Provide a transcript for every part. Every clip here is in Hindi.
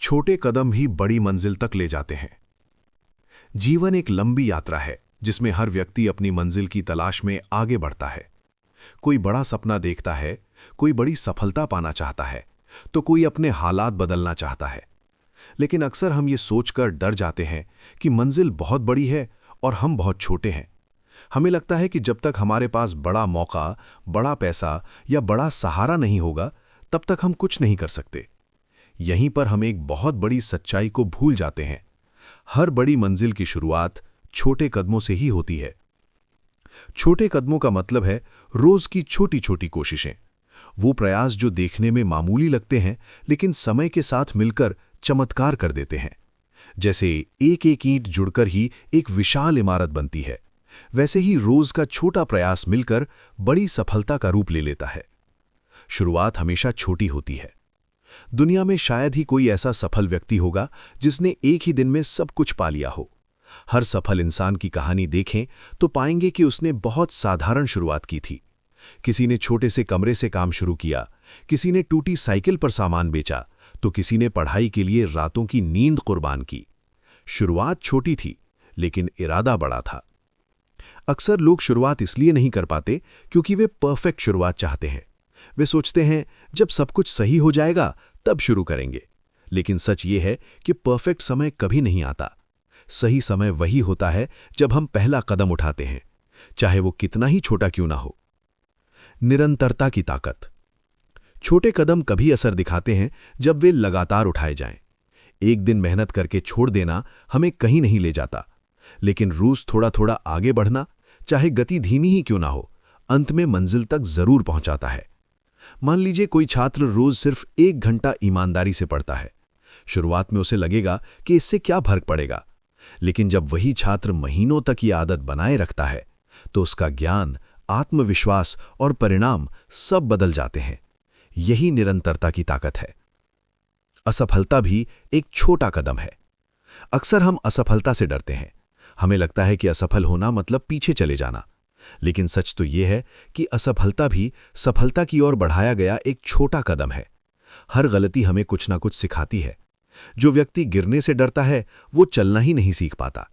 छोटे कदम ही बड़ी मंजिल तक ले जाते हैं। जीवन एक लंबी यात्रा है जिसमें हर व्यक्ति अपनी मंजिल की तलाश में आगे बढ़ता है। कोई बड़ा सपना देखता है, कोई बड़ी सफलता पाना चाहता है, तो कोई अपने हालात बदलना चाहता है। लेकिन अक्सर हम ये सोचकर डर जाते हैं कि मंजिल बहुत बड़ी है और हम बहुत छोटे हैं। हमें लगता है कि जब तक हमारे पास बड़ा मौका, बड़ा पैसा या बड़ा सहारा नहीं होगा, तब तक हम कुछ नहीं कर सकते। यहीं पर हम एक बहुत बड़ी सच्चाई को भूल जाते हैं। हर बड़ी मंजिल की शुरुआत छोटे कदमों से ही होती है। छोटे कदमों का मतलब है रोज की छोटी छोटी कोशिशें, वो प्रयास जो देखने में मामूली लगते हैं लेकिन समय के साथ मिलकर चमत्कार कर देते हैं। जैसे एक एक ईंट जुड़कर ही एक विशाल इमारत बनती है, वैसे ही रोज का छोटा प्रयास मिलकर बड़ी सफलता का रूप ले लेता है। शुरुआत हमेशा छोटी होती है। दुनिया में शायद ही कोई ऐसा सफल व्यक्ति होगा जिसने एक ही दिन में सब कुछ पा लिया हो। हर सफल इंसान की कहानी देखें तो पाएंगे कि उसने बहुत साधारण शुरुआत की थी। किसी ने छोटे से कमरे से काम शुरू किया, किसी ने टूटी साइकिल पर सामान बेचा, तो किसी ने पढ़ाई के लिए रातों की नींद कुर्बान की। शुरुआत छोटी थी लेकिन इरादा बड़ा था। अक्सर लोग शुरुआत इसलिए नहीं कर पाते क्योंकि वे परफेक्ट शुरुआत चाहते हैं। वे सोचते हैं जब सब कुछ सही हो जाएगा तब शुरू करेंगे। लेकिन सच ये है कि परफेक्ट समय कभी नहीं आता। सही समय वही होता है जब हम पहला कदम उठाते हैं, चाहे वो कितना ही छोटा क्यों ना हो। निरंतरता की ताकत। छोटे कदम कभी असर दिखाते हैं जब वे लगातार उठाए जाएं। एक दिन मेहनत करके छोड़ देना हमें कहीं नहीं ले जाता, लेकिन रोज थोड़ा थोड़ा आगे बढ़ना, चाहे गति धीमी ही क्यों ना हो, अंत में मंजिल तक जरूर पहुंचाता है। मान लीजिए कोई छात्र रोज सिर्फ 1 घंटा ईमानदारी से पढ़ता है। शुरुआत में उसे लगेगा कि इससे क्या फर्क पड़ेगा, लेकिन जब वही छात्र महीनों तक ये आदत बनाए रखता है तो उसका ज्ञान, आत्मविश्वास और परिणाम सब बदल जाते हैं। यही निरंतरता की ताकत है। असफलता भी एक छोटा कदम है। अक्सर हम असफलता से डरते हैं। हमें लगता है कि असफल होना मतलब पीछे चले जाना, लेकिन सच तो यह है कि असफलता भी सफलता की ओर बढ़ाया गया एक छोटा कदम है। हर गलती हमें कुछ ना कुछ सिखाती है। जो व्यक्ति गिरने से डरता है वो चलना ही नहीं सीख पाता।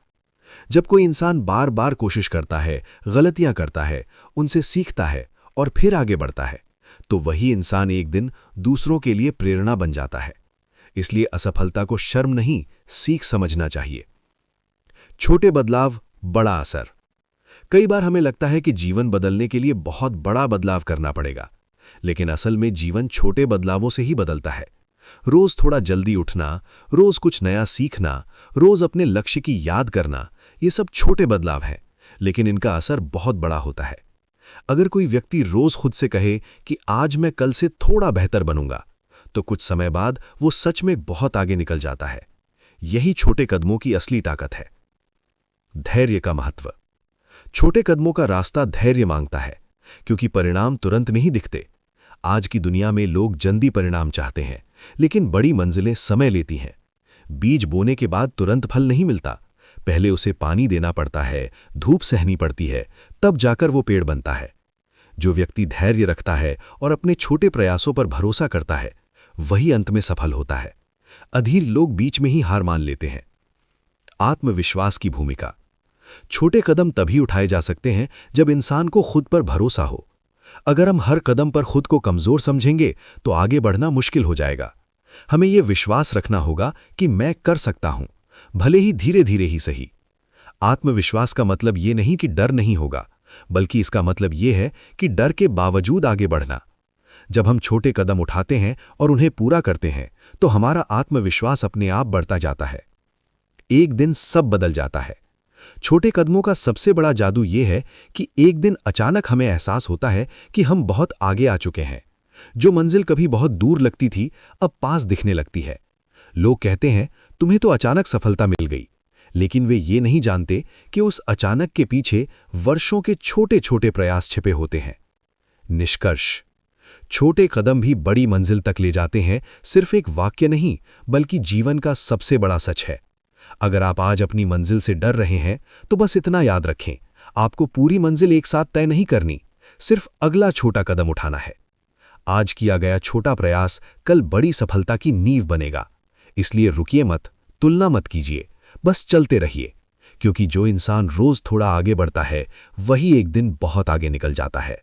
जब कोई इंसान बार बार कोशिश करता है, गलतियां करता है, उनसे सीखता है और फिर आगे बढ़ता है, तो वही इंसान एक दिन दूसरों के लिए प्रेरणा बन जाता है। इसलिए असफलता को शर्म नहीं, सीख समझना चाहिए। छोटे बदलाव, बड़ा असर। कई बार हमें लगता है कि जीवन बदलने के लिए बहुत बड़ा बदलाव करना पड़ेगा, लेकिन असल में जीवन छोटे बदलावों से ही बदलता है। रोज थोड़ा जल्दी उठना, रोज कुछ नया सीखना, रोज अपने लक्ष्य की याद करना, ये सब छोटे बदलाव हैं, लेकिन इनका असर बहुत बड़ा होता है। अगर कोई व्यक्ति रोज खुद से कहे कि आज मैं कल से थोड़ा बेहतर बनूंगा, तो कुछ समय बाद वो सच में बहुत आगे निकल जाता है। यही छोटे कदमों की असली ताकत है। धैर्य का महत्व। छोटे कदमों का रास्ता धैर्य मांगता है, क्योंकि परिणाम तुरंत नहीं दिखते। आज की दुनिया में लोग जल्दी परिणाम चाहते हैं, लेकिन बड़ी मंजिलें समय लेती हैं। बीज बोने के बाद तुरंत फल नहीं मिलता। पहले उसे पानी देना पड़ता है, धूप सहनी पड़ती है, तब जाकर वो पेड़ बनता है। जो व्यक्ति धैर्य रखता है और अपने छोटे प्रयासों पर भरोसा करता है, वही अंत में सफल होता है। अधीर लोग बीच में ही हार मान लेते हैं। आत्मविश्वास की भूमिका। छोटे कदम तभी उठाए जा सकते हैं जब इंसान को खुद पर भरोसा हो। अगर हम हर कदम पर खुद को कमजोर समझेंगे तो आगे बढ़ना मुश्किल हो जाएगा। हमें यह विश्वास रखना होगा कि मैं कर सकता हूं, भले ही धीरे धीरे ही सही। आत्मविश्वास का मतलब यह नहीं कि डर नहीं होगा, बल्कि इसका मतलब यह है कि डर के बावजूद आगे बढ़ना। जब हम छोटे कदम उठाते हैं और उन्हें पूरा करते हैं तो हमारा आत्मविश्वास अपने आप बढ़ता जाता है। एक दिन सब बदल जाता है। छोटे कदमों का सबसे बड़ा जादू यह है कि एक दिन अचानक हमें एहसास होता है कि हम बहुत आगे आ चुके हैं। जो मंजिल कभी बहुत दूर लगती थी, अब पास दिखने लगती है। लोग कहते हैं, तुम्हें तो अचानक सफलता मिल गई, लेकिन वे ये नहीं जानते कि उस अचानक के पीछे वर्षों के छोटे छोटे प्रयास छिपे होते हैं। निष्कर्ष। छोटे कदम भी बड़ी मंजिल तक ले जाते हैं, सिर्फ एक वाक्य नहीं, बल्कि जीवन का सबसे बड़ा सच है। अगर आप आज अपनी मंजिल से डर रहे हैं तो बस इतना याद रखें, आपको पूरी मंजिल एक साथ तय नहीं करनी, सिर्फ अगला छोटा कदम उठाना है। आज किया गया छोटा प्रयास कल बड़ी सफलता की नींव बनेगा। इसलिए रुकिए मत, तुलना मत कीजिए, बस चलते रहिए, क्योंकि जो इंसान रोज थोड़ा आगे बढ़ता है वही एक दिन बहुत आगे निकल जाता है।